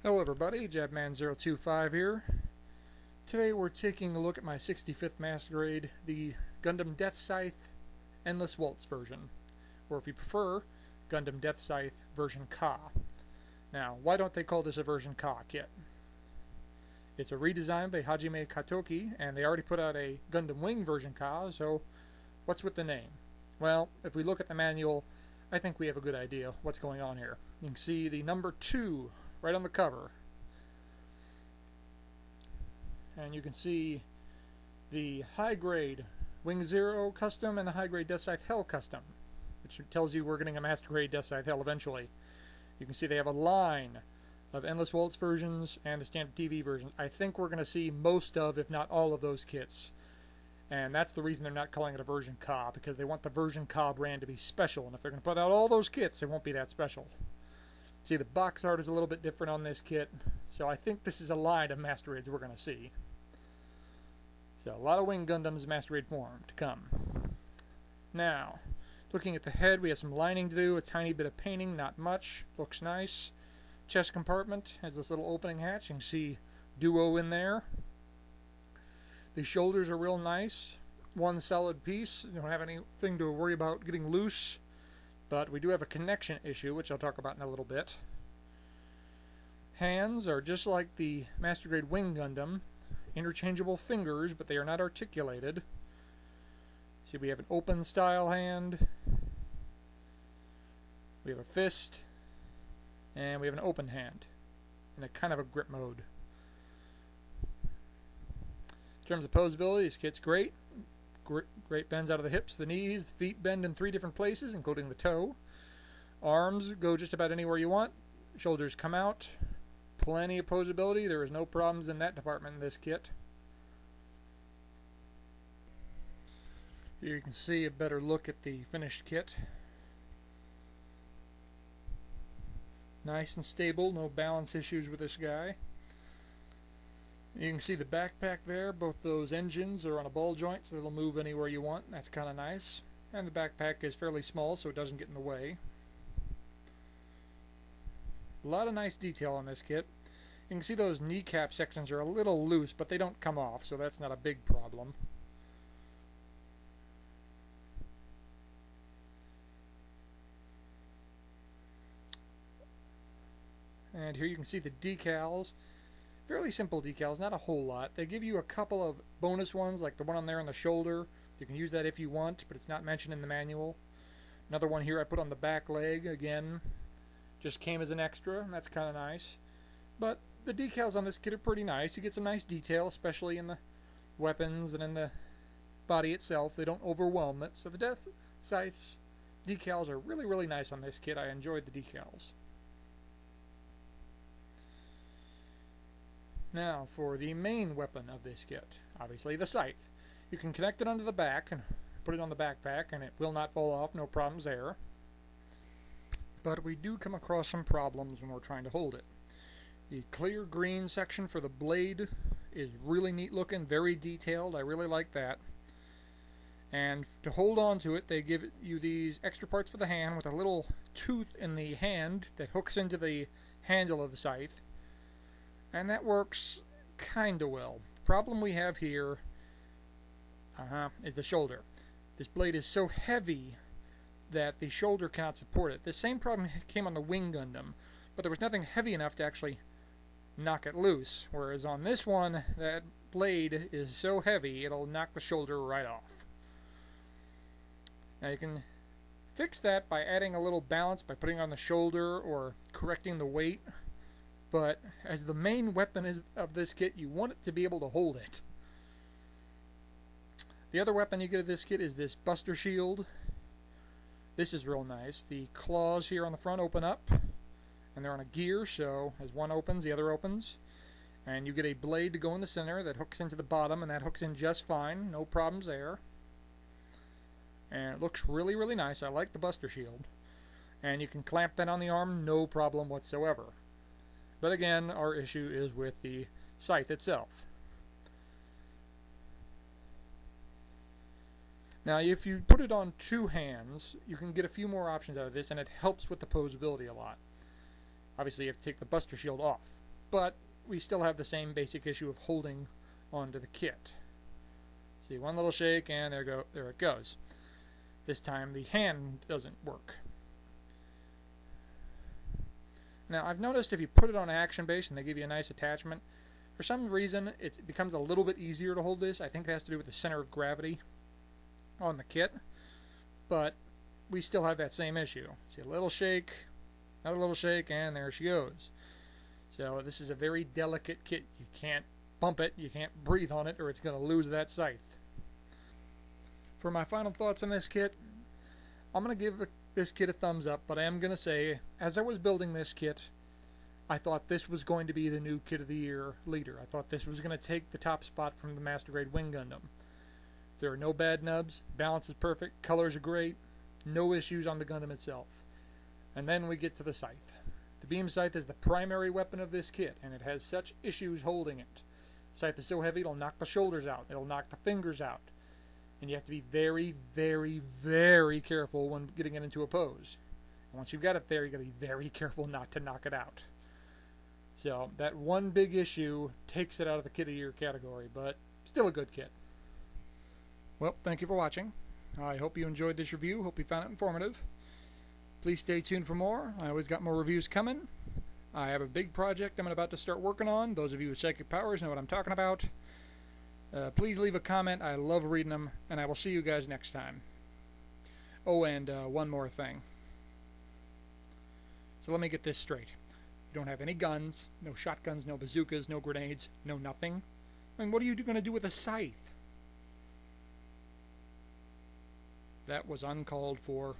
Hello everybody, Jabman025 here. Today we're taking a look at my 65th Master Grade, the Gundam Deathscythe Endless Waltz version, or if you prefer, Gundam Deathscythe version Ka. Now, why don't they call this a version Ka kit? It's a redesign by Hajime Katoki, and they already put out a Gundam Wing version Ka, so what's with the name? Well, if we look at the manual, I think we have a good idea what's going on here. You can see the number 2 right on the cover, and you can see the high grade Wing Zero custom and the high grade Deathscythe Hell custom, which tells you we're getting a Master Grade Deathscythe Hell eventually. You can see they have a line of Endless Waltz versions and the standard TV version. I think we're going to see most of, if not all of those kits, and that's the reason they're not calling it a version Ka, because they want the version Ka brand to be special, and if they're going to put out all those kits, it won't be that special. See, the box art is a little bit different on this kit, so I think this is a line of Master Grades we're going to see. So, a lot of Wing Gundams Master Grade form to come. Now, looking at the head, we have some lining to do, a tiny bit of painting, not much, looks nice. Chest compartment has this little opening hatch, you can see Duo in there. The shoulders are real nice, one solid piece, you don't have anything to worry about getting loose. But we do have a connection issue, which I'll talk about in a little bit. Hands are just like the Master Grade Wing Gundam. Interchangeable fingers, but they are not articulated. See, we have an open style hand. We have a fist. And we have an open hand. In a kind of a grip mode. In terms of posability, this kit's great. Great bends out of the hips, the knees, the feet bend in 3 different places, including the toe. Arms go just about anywhere you want. Shoulders come out. Plenty of posability. There is no problems in that department in this kit. Here you can see a better look at the finished kit. Nice and stable, no balance issues with this guy. You can see the backpack there, both those engines are on a ball joint, so they'll move anywhere you want. That's kind of nice. And the backpack is fairly small, so it doesn't get in the way. A lot of nice detail on this kit. You can see those kneecap sections are a little loose, but they don't come off, so that's not a big problem. And here you can see the decals. Fairly simple decals, not a whole lot. They give you a couple of bonus ones, like the one on there on the shoulder. You can use that if you want, but it's not mentioned in the manual. Another one here I put on the back leg, again, just came as an extra, and that's kind of nice. But the decals on this kit are pretty nice. You get some nice detail, especially in the weapons and in the body itself. They don't overwhelm it. So the Deathscythe's decals are really, really nice on this kit. I enjoyed the decals. Now, for the main weapon of this kit, obviously the scythe. You can connect it onto the back and put it on the backpack, and it will not fall off, no problems there. But we do come across some problems when we're trying to hold it. The clear green section for the blade is really neat looking, very detailed. I really like that. And to hold on to it, they give you these extra parts for the hand with a little tooth in the hand that hooks into the handle of the scythe. And that works kinda well. The problem we have here is the shoulder. This blade is so heavy that the shoulder cannot support it. The same problem came on the Wing Gundam, but there was nothing heavy enough to actually knock it loose. Whereas on this one, that blade is so heavy it'll knock the shoulder right off. Now you can fix that by adding a little balance by putting it on the shoulder or correcting the weight. But as the main weapon of this kit, you want it to be able to hold it. The other weapon you get of this kit is this Buster Shield. This is real nice. The claws here on the front open up, and they're on a gear, so as one opens, the other opens. And you get a blade to go in the center that hooks into the bottom, and that hooks in just fine. No problems there. And it looks really, really nice. I like the Buster Shield. And you can clamp that on the arm, no problem whatsoever. But again, our issue is with the scythe itself. Now, if you put it on 2 hands, you can get a few more options out of this, and it helps with the posability a lot. Obviously, you have to take the Buster Shield off. but we still have the same basic issue of holding onto the kit. See, one little shake and there it goes. This time the hand doesn't work. Now I've noticed if you put it on action base and they give you a nice attachment, for some reason it becomes a little bit easier to hold this. I think it has to do with the center of gravity on the kit, but we still have that same issue. See, a little shake, another little shake, and there she goes. So this is a very delicate kit. You can't bump it, you can't breathe on it, or it's going to lose that scythe. For my final thoughts on this kit, I'm going to give this kit a thumbs up, but I am going to say, as I was building this kit, I thought this was going to be the new Kit of the Year leader. I thought this was going to take the top spot from the Master Grade Wing Gundam. There are no bad nubs, balance is perfect, colors are great, no issues on the Gundam itself. And then we get to the scythe. The beam scythe is the primary weapon of this kit, and it has such issues holding it. The scythe is so heavy it'll knock the shoulders out, it'll knock the fingers out. And you have to be very, very, very careful when getting it into a pose. And once you've got it there, you've got to be very careful not to knock it out. So that one big issue takes it out of the Kit of the Year category, but still a good kit. Well, thank you for watching. I hope you enjoyed this review. Hope you found it informative. Please stay tuned for more. I always got more reviews coming. I have a big project I'm about to start working on. Those of you with psychic powers know what I'm talking about. Please leave a comment. I love reading them, and I will see you guys next time. Oh, and one more thing. So let me get this straight. You don't have any guns, no shotguns, no bazookas, no grenades, no nothing. I mean, what are you going to do with a scythe? That was uncalled for.